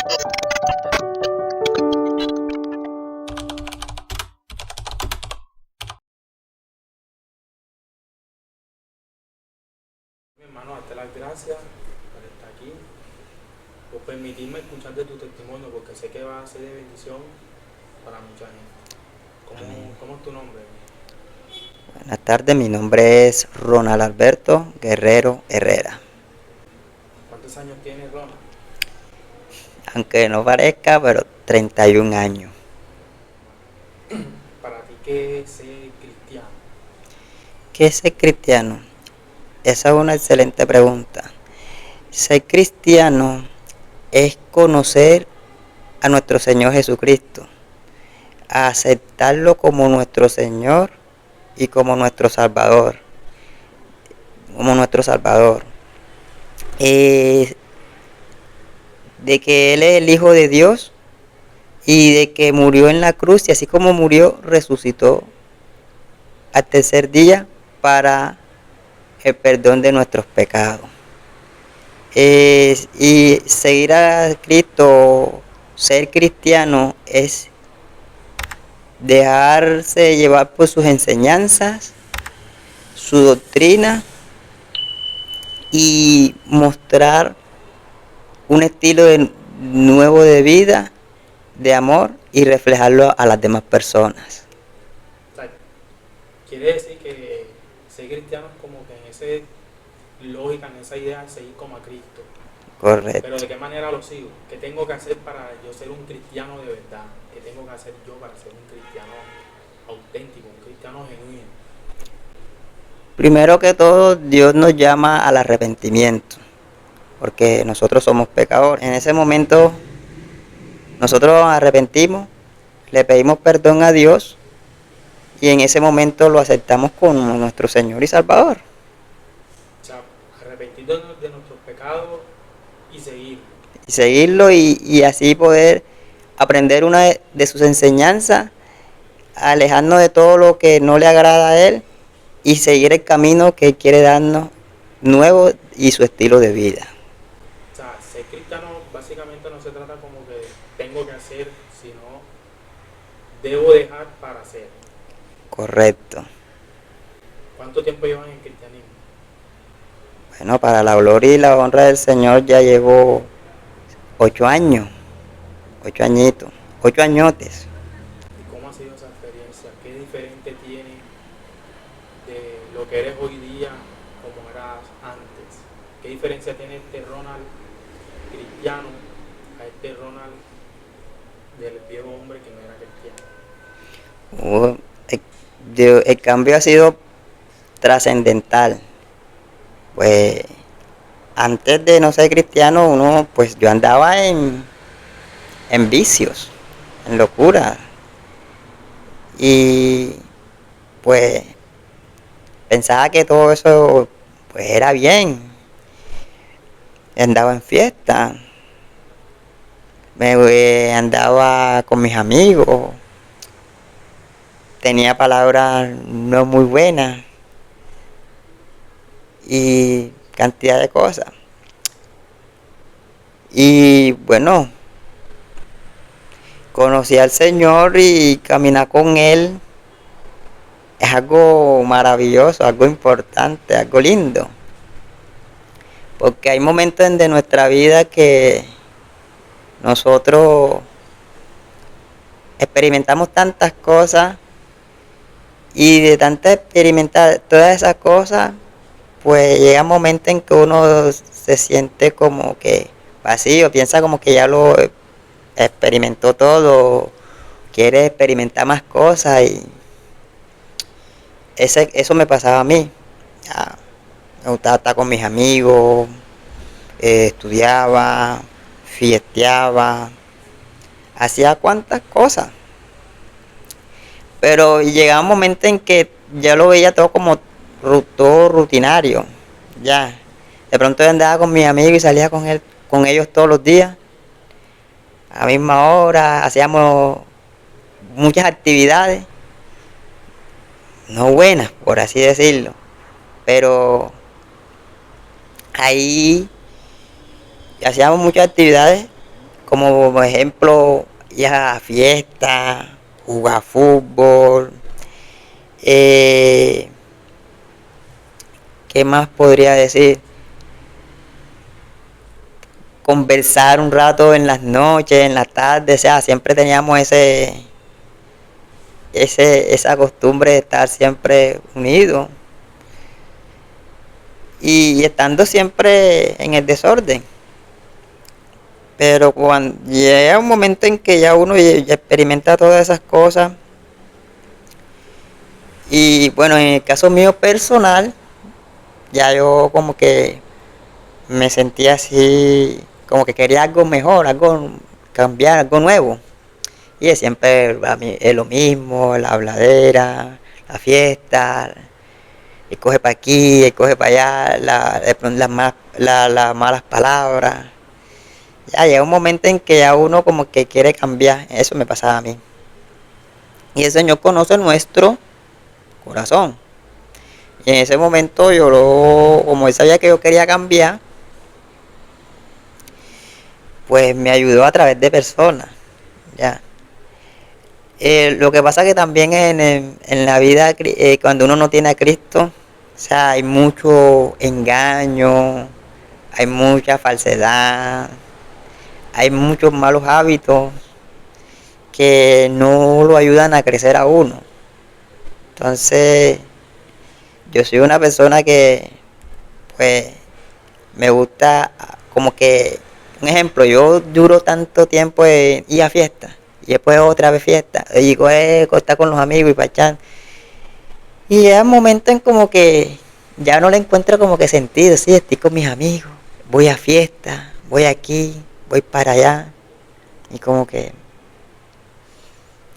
Mi hermano, darte las gracias por estar aquí, por permitirme escuchar de tu testimonio, porque sé que va a ser de bendición para mucha gente. ¿Cómo es tu nombre? Buenas tardes, mi nombre es Ronald Alberto Guerrero Herrera. ¿Cuántos años tienes, Ronald? Aunque no parezca, pero 31 años. Para ti, ¿qué es ser cristiano? ¿Qué es ser cristiano? Esa es una excelente pregunta. Ser cristiano es conocer a nuestro Señor Jesucristo, aceptarlo como nuestro Señor y como nuestro Salvador. Eh, de que Él es el Hijo de Dios y de que murió en la cruz y así como murió, resucitó al tercer día para el perdón de nuestros pecados. Y seguir a Cristo, ser cristiano, es dejarse llevar por sus enseñanzas, su doctrina y mostrar un estilo nuevo de vida, de amor y reflejarlo a las demás personas. O sea, quiere decir que ser cristiano es como que en esa lógica, en esa idea, seguir como a Cristo. Correcto. Pero ¿de qué manera lo sigo? ¿Qué tengo que hacer para yo ser un cristiano de verdad? ¿Qué tengo que hacer yo para ser un cristiano auténtico, un cristiano genuino? Primero que todo, Dios nos llama al arrepentimiento, porque nosotros somos pecadores. En ese momento, nosotros nos arrepentimos, le pedimos perdón a Dios y en ese momento lo aceptamos como nuestro Señor y Salvador. O sea, arrepentirnos de nuestros pecados y seguirlo. Y seguirlo y así poder aprender una de sus enseñanzas, alejarnos de todo lo que no le agrada a Él y seguir el camino que Él quiere darnos nuevo y su estilo de vida. O sea, ser cristiano básicamente no se trata como que tengo que hacer, sino debo dejar para hacer. Correcto. ¿Cuánto tiempo llevan en el cristianismo? Bueno, para la gloria y la honra del Señor ya llevo 8 años, 8 añitos, 8 añotes. ¿Y cómo ha sido esa experiencia? ¿Qué diferente tiene de lo que eres hoy día como eras antes? ¿Qué diferencia tiene este Ronald cristiano a este Ronald del viejo hombre que no era cristiano? El cambio ha sido trascendental. Pues antes de no ser cristiano, pues yo andaba en vicios, en locura. Y pues pensaba que todo eso pues era bien. Andaba en fiesta, andaba con mis amigos, tenía palabras no muy buenas y cantidad de cosas. Y bueno, conocí al Señor y caminar con Él es algo maravilloso, algo importante, algo lindo. Porque hay momentos de nuestra vida que nosotros experimentamos tantas cosas y de tanto experimentar todas esas cosas, pues llega un momento en que uno se siente como que vacío, piensa como que ya lo experimentó todo, quiere experimentar más cosas y eso me pasaba a mí. Ya, me gustaba estar con mis amigos, estudiaba, fiesteaba, hacía cuantas cosas. Pero llegaba un momento en que ya lo veía todo como todo rutinario. Ya. De pronto yo andaba con mis amigos y salía con ellos todos los días. A la misma hora, hacíamos muchas actividades. No buenas, por así decirlo. Pero ahí hacíamos muchas actividades como por ejemplo, ir a fiestas, jugar fútbol, ¿qué más podría decir? Conversar un rato en las noches, en las tardes, o sea, siempre teníamos esa costumbre de estar siempre unidos y estando siempre en el desorden. Pero cuando llega un momento en que ya uno ya experimenta todas esas cosas, y bueno, en el caso mío personal, ya yo como que me sentía así, como que quería algo mejor, algo cambiar, algo nuevo. Y es siempre a mí, es lo mismo, la habladera, la fiesta, y coge para aquí, y coge para allá, las malas palabras. Ya llega un momento en que ya uno como que quiere cambiar, eso me pasaba a mí. Y el Señor conoce nuestro corazón. Y en ese momento como él sabía que yo quería cambiar, pues me ayudó a través de personas. Ya. Lo que pasa que también en la vida, cuando uno no tiene a Cristo, o sea, hay mucho engaño, hay mucha falsedad, hay muchos malos hábitos que no lo ayudan a crecer a uno. Entonces, yo soy una persona que, pues, me gusta como que, un ejemplo, yo duro tanto tiempo en ir a fiestas y después otra vez fiesta y estar con los amigos y pachar. Y llega un momento en como que ya no le encuentro como que sentido, sí, estoy con mis amigos, voy a fiestas, voy aquí, voy para allá y como que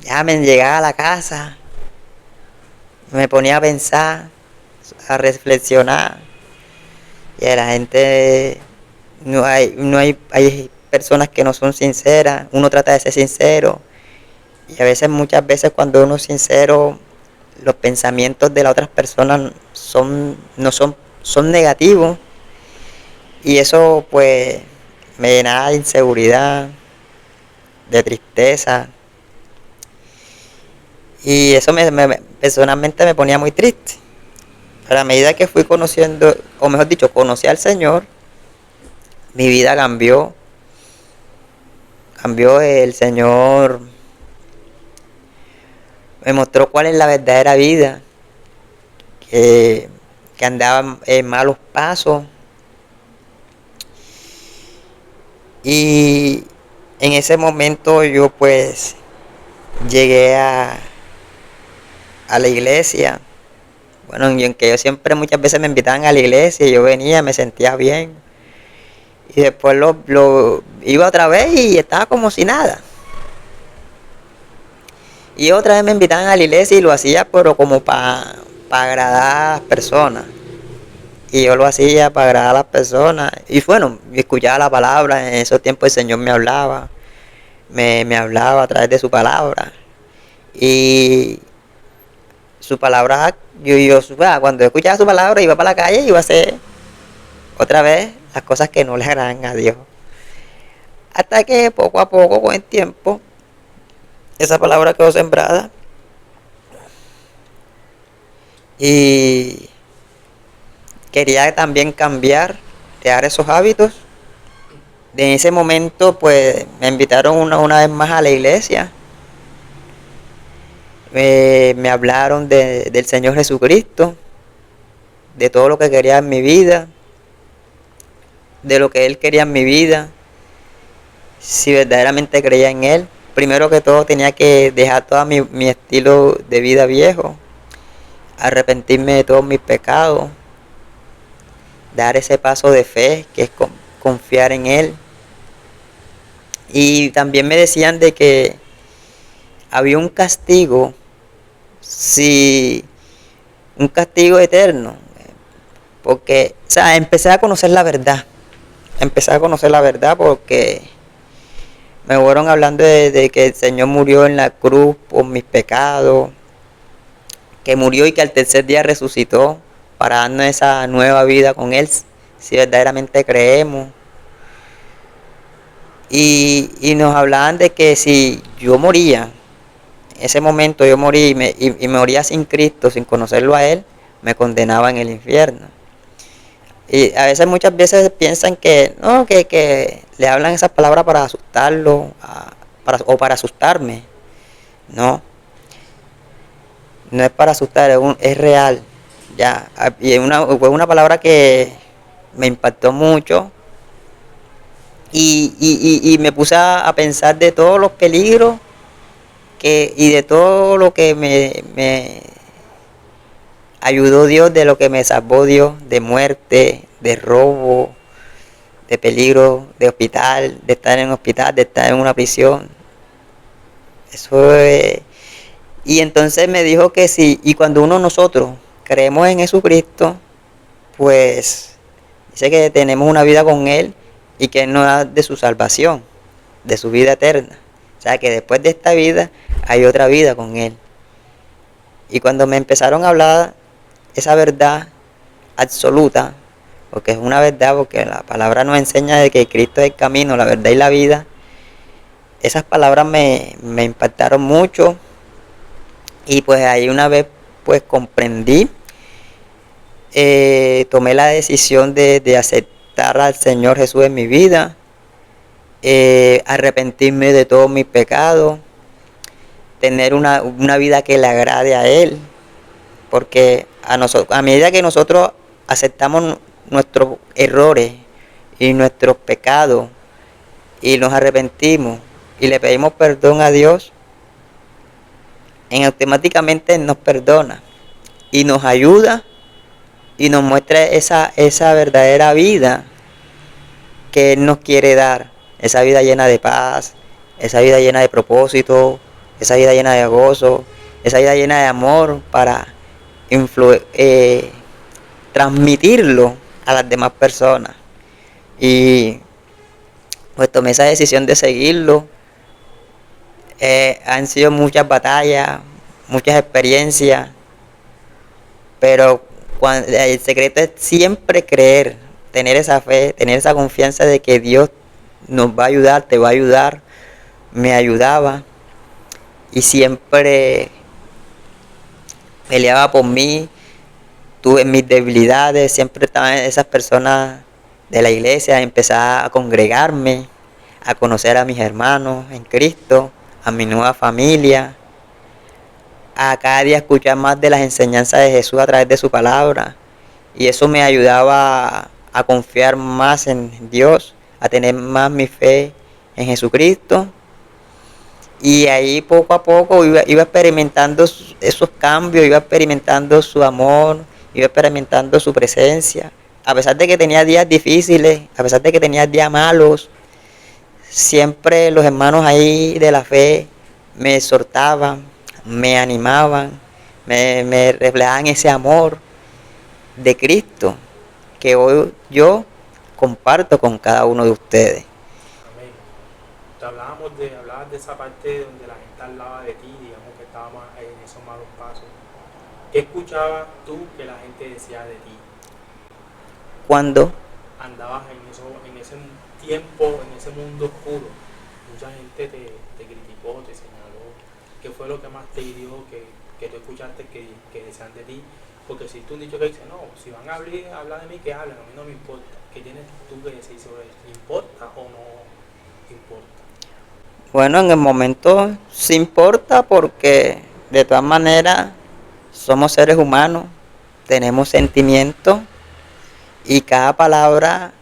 ya me llegaba a la casa, me ponía a pensar, a reflexionar y a la gente hay personas que no son sinceras, uno trata de ser sincero y a veces, muchas veces cuando uno es sincero, los pensamientos de las otras personas son negativos y eso pues me llenaba de inseguridad, de tristeza y eso personalmente me ponía muy triste. Pero a medida que fui conociendo, o mejor dicho, conocí al Señor, mi vida cambió el Señor, me mostró cuál es la verdadera vida, que andaba en malos pasos y en ese momento yo pues llegué a la iglesia. Bueno, y aunque yo siempre muchas veces me invitaban a la iglesia y yo venía, me sentía bien. Y después lo iba otra vez y estaba como si nada. Y otra vez me invitaban a la iglesia y lo hacía pero como para agradar a las personas. Y yo lo hacía para agradar a las personas. Y bueno, yo escuchaba la palabra, en esos tiempos el Señor me hablaba. Me hablaba a través de su palabra. Y su palabra, cuando escuchaba su palabra iba para la calle y iba a hacer otra vez las cosas que no le agradan a Dios. Hasta que poco a poco, con el tiempo, esa palabra quedó sembrada y quería también cambiar, crear esos hábitos. En ese momento pues me invitaron una vez más a la iglesia. Me hablaron del Señor Jesucristo, de todo lo que quería en mi vida, de lo que Él quería en mi vida, si verdaderamente creía en Él. Primero que todo tenía que dejar todo mi estilo de vida viejo, arrepentirme de todos mis pecados, dar ese paso de fe que es confiar en Él. Y también me decían de que había un castigo, un castigo eterno, porque, o sea, empecé a conocer la verdad porque me fueron hablando de que el Señor murió en la cruz por mis pecados, que murió y que al tercer día resucitó para darnos esa nueva vida con Él, si verdaderamente creemos. y nos hablaban de que si yo moría, en ese momento yo morí y me moría sin Cristo, sin conocerlo a Él, me condenaba en el infierno. Y a veces, muchas veces piensan que no, que le hablan esas palabras para asustarlo o para asustarme. No, no es para asustar, es real. Ya, y fue una palabra que me impactó mucho y me puse a pensar de todos los peligros y de todo lo que me ayudó Dios, de lo que me salvó Dios, de muerte, de robo, de peligro, de hospital, de estar en un hospital, de estar en una prisión. Eso es. Y entonces me dijo que sí, y cuando nosotros creemos en Jesucristo, pues dice que tenemos una vida con Él y que Él nos da de su salvación, de su vida eterna. O sea que después de esta vida hay otra vida con Él. Y cuando me empezaron a hablar esa verdad absoluta, porque es una verdad, porque la palabra nos enseña de que Cristo es el camino, la verdad y la vida, esas palabras me impactaron mucho. Y pues ahí una vez pues comprendí, tomé la decisión de aceptar al Señor Jesús en mi vida, arrepentirme de todos mis pecados, tener una vida que le agrade a Él, porque a medida que nosotros aceptamos nuestros errores y nuestros pecados y nos arrepentimos y le pedimos perdón a Dios, automáticamente nos perdona y nos ayuda y nos muestra esa verdadera vida que Él nos quiere dar, esa vida llena de paz, esa vida llena de propósito, esa vida llena de gozo, esa vida llena de amor para transmitirlo a las demás personas. Y pues tomé esa decisión de seguirlo. Han sido muchas batallas, muchas experiencias, pero el secreto es siempre creer, tener esa fe, tener esa confianza de que Dios nos va a ayudar, te va a ayudar, me ayudaba y siempre peleaba por mí. Tuve mis debilidades, siempre estaban esas personas de la iglesia, empecé a congregarme, a conocer a mis hermanos en Cristo, a mi nueva familia, a cada día escuchar más de las enseñanzas de Jesús a través de su palabra. Y eso me ayudaba a confiar más en Dios, a tener más mi fe en Jesucristo. Y ahí poco a poco iba experimentando esos cambios, iba experimentando su amor, iba experimentando su presencia. A pesar de que tenía días difíciles, a pesar de que tenía días malos, siempre los hermanos ahí de la fe me exhortaban, me animaban, me reflejaban ese amor de Cristo que hoy yo comparto con cada uno de ustedes. Amén. Hablabas de esa parte donde la gente hablaba de ti, digamos que estábamos en esos malos pasos. ¿Qué escuchabas tú que la gente decía de ti? Cuando Andabas en ese tiempo, en ese mundo oscuro, mucha gente te criticó, te señaló. ¿Qué fue lo que más te hirió que tú escuchaste que decían de ti? Porque si tú un dicho que dice, no, si van a hablar de mí, que hablen, a mí no me importa. ¿Qué tienes tú que decir sobre eso? ¿Importa o no importa? bueno, en el momento sí importa porque de todas maneras somos seres humanos, tenemos sentimientos y cada palabra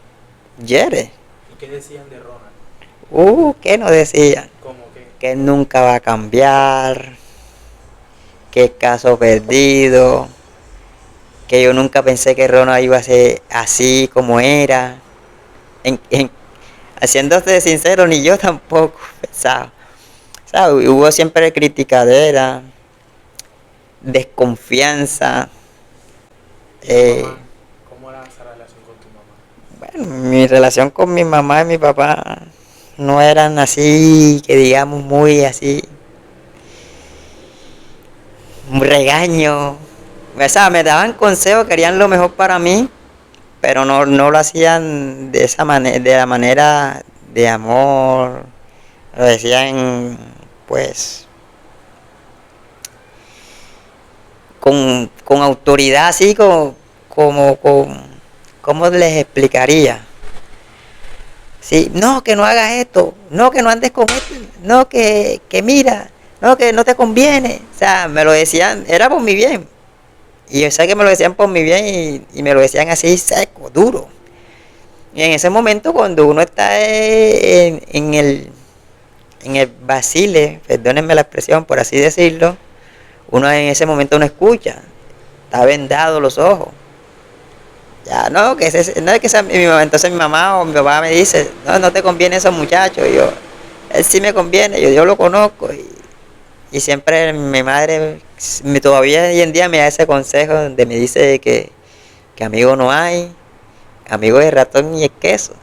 hiere. ¿Y qué decían de Ronald? ¿Qué nos decían? ¿Cómo que? Que él nunca va a cambiar, que es caso perdido, que yo nunca pensé que Ronald iba a ser así como era. Haciéndose sincero, ni yo tampoco pensaba. O sea, hubo siempre criticadera, desconfianza. Mamá, ¿cómo era esa relación con tu mamá? Bueno, mi relación con mi mamá y mi papá no eran así, que digamos muy así, un regaño. O sea, me daban consejos, querían lo mejor para mí, pero no lo hacían de esa manera, de la manera de amor, lo decían pues con autoridad, así ¿cómo les explicaría? Sí, no, que no hagas esto, no, que no andes con esto, no, que mira, no, que no te conviene. O sea, me lo decían, era por mi bien. Y yo sé que me lo decían por mi bien y me lo decían así seco, duro. Y en ese momento cuando uno está en el vacile, perdónenme la expresión por así decirlo, uno en ese momento no escucha, está vendado los ojos. Ya, no, no es que sea mi mamá, entonces mi mamá o mi papá me dice, no, no te conviene esos muchachos, y yo, él sí me conviene, yo lo conozco, y siempre mi madre, todavía hoy en día me da ese consejo donde me dice que amigo no hay, amigo es ratón y es queso,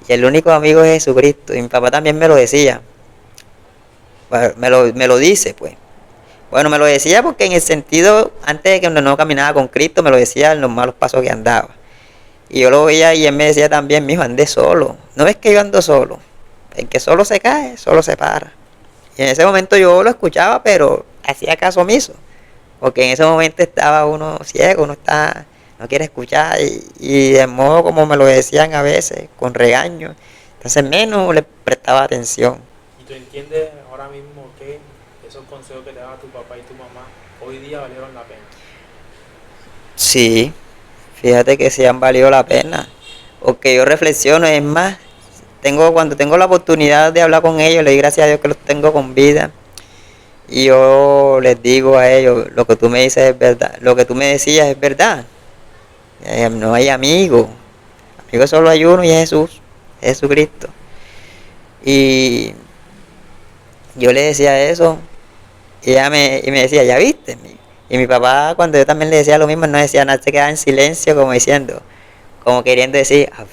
y el único amigo es Jesucristo, y mi papá también me lo decía, me lo dice pues. Bueno, me lo decía porque en el sentido, antes de que no caminaba con Cristo, me lo decía en los malos pasos que andaba. Y yo lo veía y él me decía también, mijo, andé solo. No es que yo ando solo. El que solo se cae, solo se para. Y en ese momento yo lo escuchaba, pero hacía caso omiso. Porque en ese momento estaba uno ciego, no quiere escuchar. Y de modo como me lo decían a veces, con regaño. Entonces menos le prestaba atención. ¿Y tú entiendes ahora mismo que esos consejos que te daban tu papá y tu mamá hoy día valieron la pena? Sí, fíjate que sí han valido la pena. Porque yo reflexiono, es más, cuando tengo la oportunidad de hablar con ellos, le doy gracias a Dios que los tengo con vida. Y yo les digo a ellos, lo que tú me dices es verdad, lo que tú me decías es verdad. No hay amigos, amigos solo hay uno y es Jesús, Jesucristo. Y yo le decía eso y y me decía, ya viste. Y mi papá, cuando yo también le decía lo mismo, no decía nada, se quedaba en silencio como diciendo, como queriendo decir, al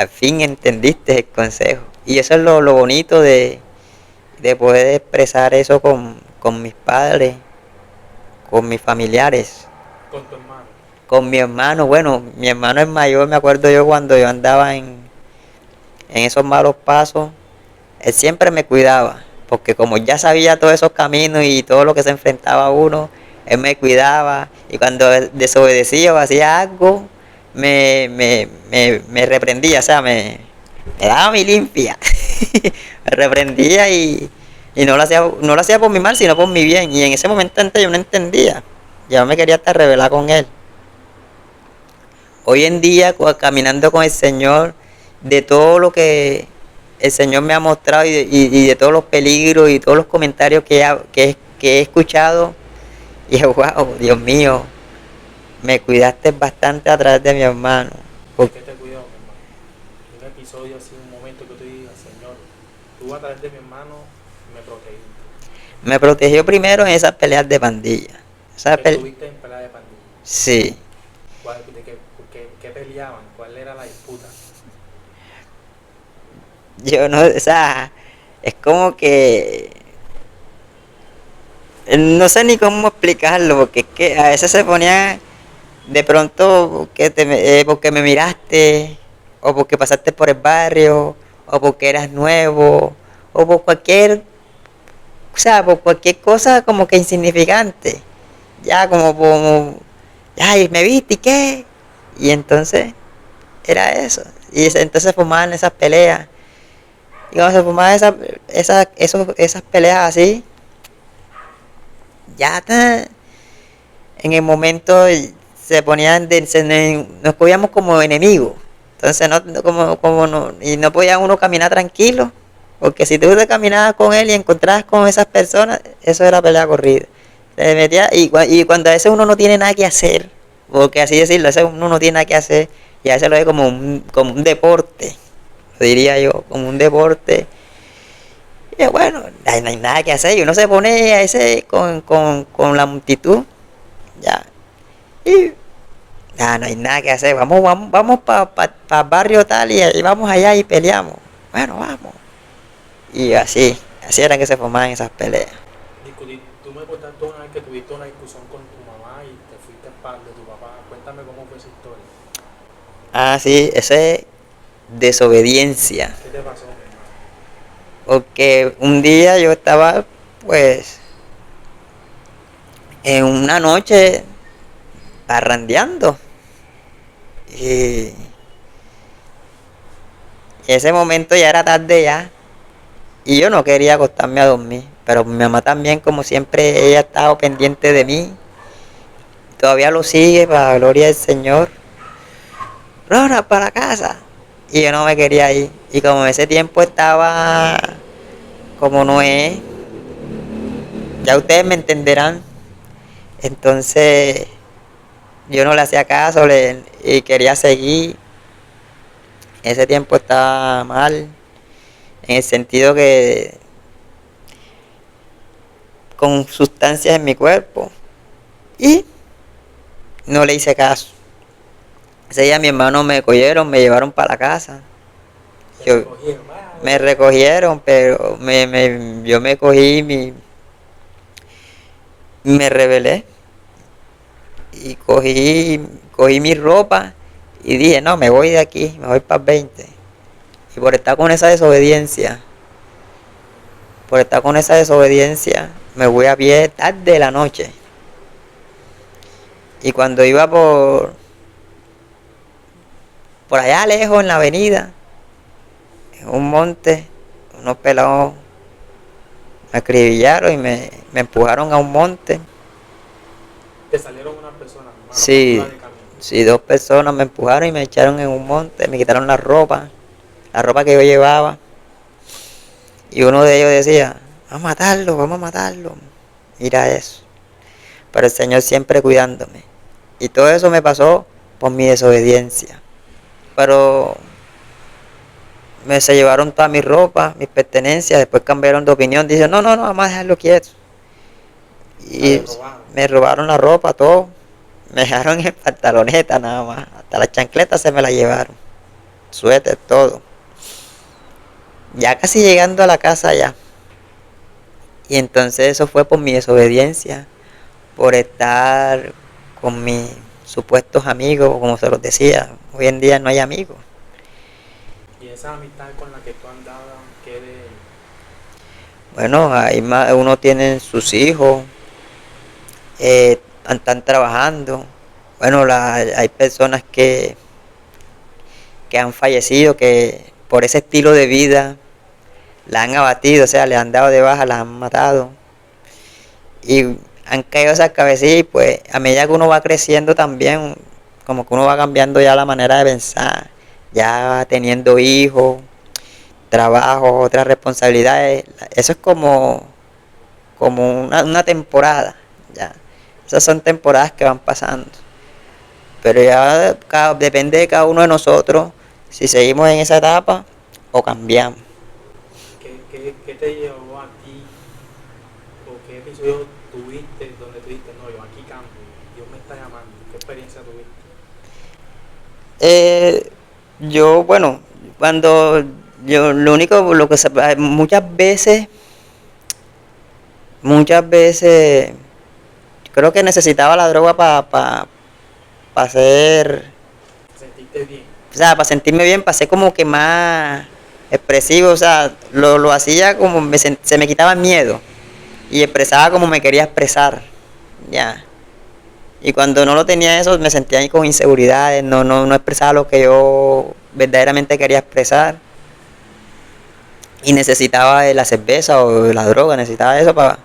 fin entendiste el consejo. Y eso es lo bonito de poder expresar eso con mis padres, con mis familiares, Con tu hermano. con mi hermano. Bueno, mi hermano es mayor, me acuerdo yo cuando yo andaba en esos malos pasos, él siempre me cuidaba, porque como ya sabía todos esos caminos y todo lo que se enfrentaba a uno, él me cuidaba y cuando desobedecía o hacía algo, me reprendía, o sea, me daba mi limpia, me reprendía y no lo hacía por mi mal, sino por mi bien. Y en ese momento antes yo no entendía, yo me quería hasta rebelar con él. Hoy en día, caminando con el Señor, de todo lo que el Señor me ha mostrado y de todos los peligros y todos los comentarios que he escuchado, y wow, Dios mío, me cuidaste bastante a través de mi hermano. ¿Por qué te cuidó, mi hermano? Un episodio así, un momento que tú digas, Señor, tú a través de mi hermano me protegiste. Me protegió primero en esas peleas de pandilla. Estuviste en pelea de pandilla. Sí. ¿Qué peleaban? ¿Cuál era la disputa? Yo no, o sea, es como que no sé ni cómo explicarlo, porque es que a veces se ponía de pronto porque me miraste, o porque pasaste por el barrio, o porque eras nuevo, o por cualquier, o sea, por cualquier cosa como que insignificante. Ya como, ay, me viste y qué. Y entonces era eso. Entonces formaban esas peleas. Y cuando se formaban esas peleas así, ya en el momento se ponían, nos cogíamos como enemigos. Entonces y no podía uno caminar tranquilo, porque si tú te caminabas con él y encontrabas con esas personas, eso era pelea corrida. Se metía, y cuando a veces uno no tiene nada que hacer, porque así decirlo, a veces uno no tiene nada que hacer, y a veces lo ve como un deporte, lo diría yo, como un deporte. Y bueno, no hay nada que hacer, y uno se pone a ese con la multitud, ya, y ya no hay nada que hacer, vamos para barrio tal y vamos allá y peleamos. Bueno, vamos. Y así era que se formaban esas peleas. Discutir, tú me contaste una vez que tuviste una discusión con tu mamá y te fuiste para de tu papá. Cuéntame cómo fue esa historia. Ah, sí, ese desobediencia. ¿Qué te pasó, mi hermano? Porque un día yo estaba pues en una noche parrandeando y ese momento ya era tarde ya y yo no quería acostarme a dormir, pero mi mamá también, como siempre, ella ha estado pendiente de mí, todavía lo sigue, para la gloria del Señor. Rona, para la casa. Y yo no me quería ir. Y como ese tiempo estaba como no es, ya ustedes me entenderán. Entonces yo no le hacía caso y quería seguir. Ese tiempo estaba mal, en el sentido que con sustancias en mi cuerpo. Y no le hice caso. Ese día mi hermano me cogieron, me llevaron para la casa. Te Yo, recogieron, me recogieron, pero yo me cogí, me rebelé y cogí mi ropa y dije, no, me voy de aquí, me voy para el 20. Y por estar con esa desobediencia, me voy a pie tarde de la noche. Y cuando iba por allá lejos en la avenida, en un monte, unos pelados me acribillaron y me empujaron a un monte. Te salieron unas personas, hermano, por Sí, iba de camino. sí, dos personas me empujaron y me echaron en un monte, me quitaron la ropa que yo llevaba. Y uno de ellos decía, vamos a matarlo, vamos a matarlo. Mira eso. Pero el Señor siempre cuidándome. Y todo eso me pasó por mi desobediencia. Pero se llevaron toda mi ropa, mis pertenencias, después cambiaron de opinión. Dicen, no, no, no, vamos a dejarlo quieto. Y Te robaron. me robaron la ropa, todo. Me dejaron en pantaloneta nada más. Hasta las chancletas se me la llevaron. Suéter, todo. Ya casi llegando a la casa ya. Y entonces eso fue por mi desobediencia, por estar con mis supuestos amigos, como se los decía. Hoy en día no hay amigos. Y esa amistad con la que tú andabas, ¿qué de él? Bueno, uno tiene sus hijos, están trabajando. Bueno, hay personas que han fallecido, que por ese estilo de vida la han abatido, o sea, le han dado de baja, la han matado. Y han caído esas cabecillas y pues a medida que uno va creciendo también, como que uno va cambiando ya la manera de pensar, ya teniendo hijos, trabajo, otras responsabilidades. Eso es como una temporada, ya. Esas son temporadas que van pasando. Pero ya depende de cada uno de nosotros si seguimos en esa etapa o cambiamos. ¿Qué te llevó a ti? ¿O qué episodio tuviste donde tú dijiste, no, yo aquí cambio, Dios me está llamando? ¿Qué experiencia tuviste? Yo, bueno, cuando yo lo único, lo que muchas veces, creo que necesitaba la droga para hacer, ¿Te sentiste bien? o sea, para sentirme bien, para ser como que más expresivo, o sea, lo hacía como se me quitaba el miedo y expresaba como me quería expresar, ya. Y cuando no lo tenía eso, me sentía ahí con inseguridades, no expresaba lo que yo verdaderamente quería expresar. Y necesitaba de la cerveza o de la droga, necesitaba eso para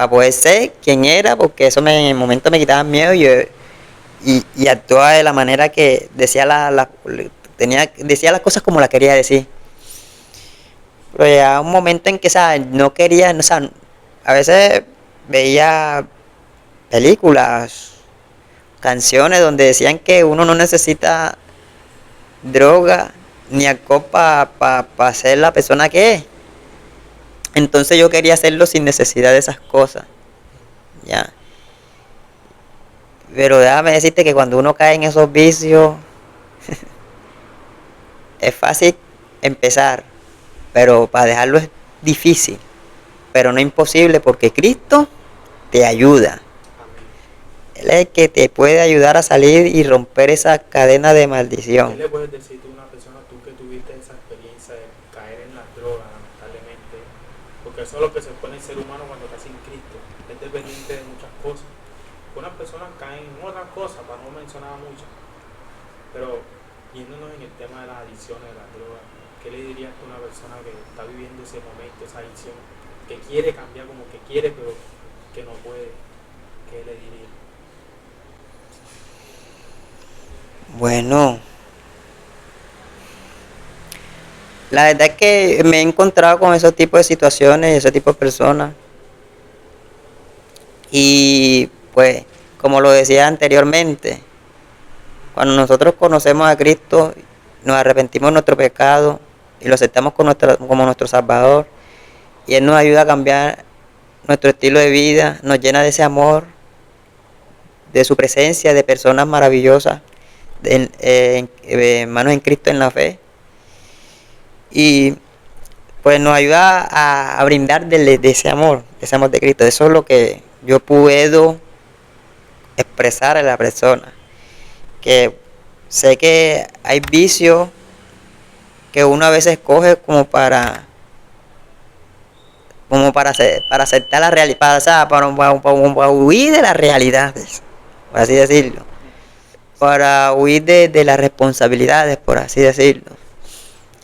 poder ser quien era, porque eso en el momento me quitaba miedo y actuaba de la manera que decía decía las cosas como las quería decir. Pero llegaba un momento en que, ¿sabes? No quería, o sea, a veces veía películas, canciones donde decían que uno no necesita droga ni alcohol para ser la persona que es. Entonces yo quería hacerlo sin necesidad de esas cosas, ya. Pero déjame decirte que cuando uno cae en esos vicios, es fácil empezar, pero para dejarlo es difícil, pero no imposible porque Cristo te ayuda. Amén. Él es el que te puede ayudar a salir y romper esa cadena de ¿Qué maldición. le puedes decir tú a una persona, tú porque eso es lo que se pone el ser humano cuando está sin Cristo, es dependiente de muchas cosas. Unas personas caen en otras cosas, para no mencionar muchas, pero yéndonos en el tema de las adicciones, de las drogas, ¿qué le dirías a una persona que está viviendo ese momento, esa adicción, que quiere cambiar, como que quiere, pero que no puede? ¿Qué le diría? Bueno, la verdad es que me he encontrado con esos tipos de situaciones, ese tipo de personas. Y pues, como lo decía anteriormente, cuando nosotros conocemos a Cristo, nos arrepentimos de nuestro pecado y lo aceptamos como nuestro Salvador, y Él nos ayuda a cambiar nuestro estilo de vida, nos llena de ese amor, de su presencia, de personas maravillosas, hermanos en Cristo en la fe. Y pues nos ayuda a brindar de ese amor de Cristo. Eso es lo que yo puedo expresar a la persona. Que sé que hay vicios que uno a veces coge para aceptar la realidad, para huir de las realidades, por así decirlo, para huir de las responsabilidades, por así decirlo.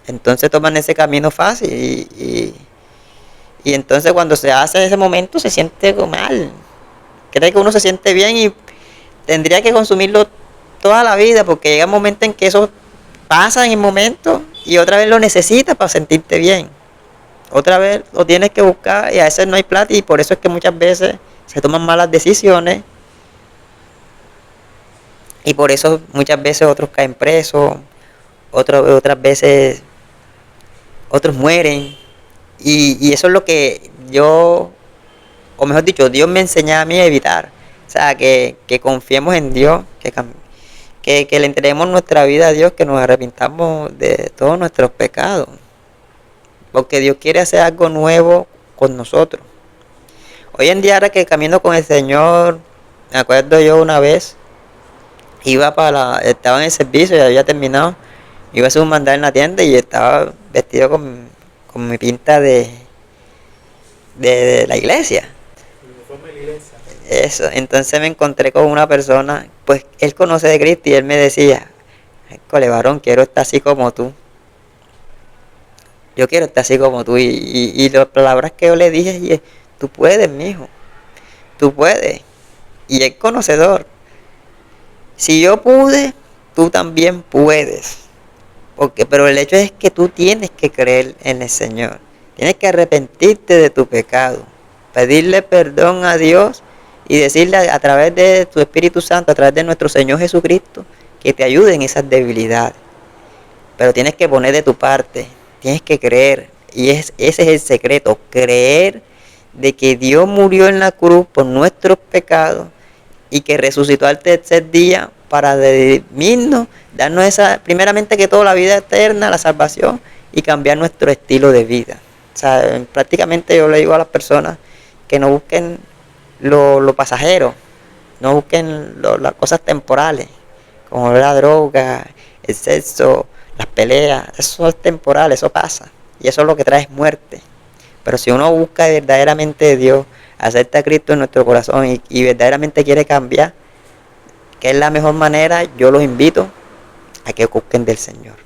Entonces toman ese camino fácil y entonces cuando se hace ese momento se siente mal. Cree que uno se siente bien y tendría que consumirlo toda la vida, porque llega un momento en que eso pasa en el momento y otra vez lo necesitas para sentirte bien. Otra vez lo tienes que buscar y a veces no hay plata, y por eso es que muchas veces se toman malas decisiones y por eso muchas veces otros caen presos, otras veces otros mueren, y eso es lo que yo, o mejor dicho, Dios me enseña a mí a evitar. O sea, que confiemos en Dios, que le entreguemos nuestra vida a Dios, que nos arrepintamos de todos nuestros pecados, porque Dios quiere hacer algo nuevo con nosotros. Hoy en día, ahora que camino con el Señor, me acuerdo yo una vez, estaba en el servicio y había terminado, iba a hacer un mandado en la tienda y estaba vestido con mi pinta de la iglesia. Eso, entonces me encontré con una persona, pues él conoce de Cristo y él me decía: "Cole, varón, quiero estar así como tú. Yo quiero estar así como tú". Y las palabras que yo le dije: "Tú puedes, mijo, tú puedes". Y es conocedor. Si yo pude, tú también puedes. Pero el hecho es que tú tienes que creer en el Señor. Tienes que arrepentirte de tu pecado, pedirle perdón a Dios y decirle a través de tu Espíritu Santo, a través de nuestro Señor Jesucristo, que te ayude en esas debilidades. Pero tienes que poner de tu parte, tienes que creer. Y ese es el secreto, creer de que Dios murió en la cruz por nuestros pecados y que resucitó al tercer día para redimirnos, darnos primeramente que todo, la vida eterna, la salvación, y cambiar nuestro estilo de vida. O sea, prácticamente yo le digo a las personas que no busquen lo pasajero, no busquen las cosas temporales, como la droga, el sexo, las peleas. Eso es temporal, eso pasa, y eso es lo que trae muerte. Pero si uno busca verdaderamente a Dios, acepta a Cristo en nuestro corazón y verdaderamente quiere cambiar, que es la mejor manera, yo los invito a que busquen del Señor.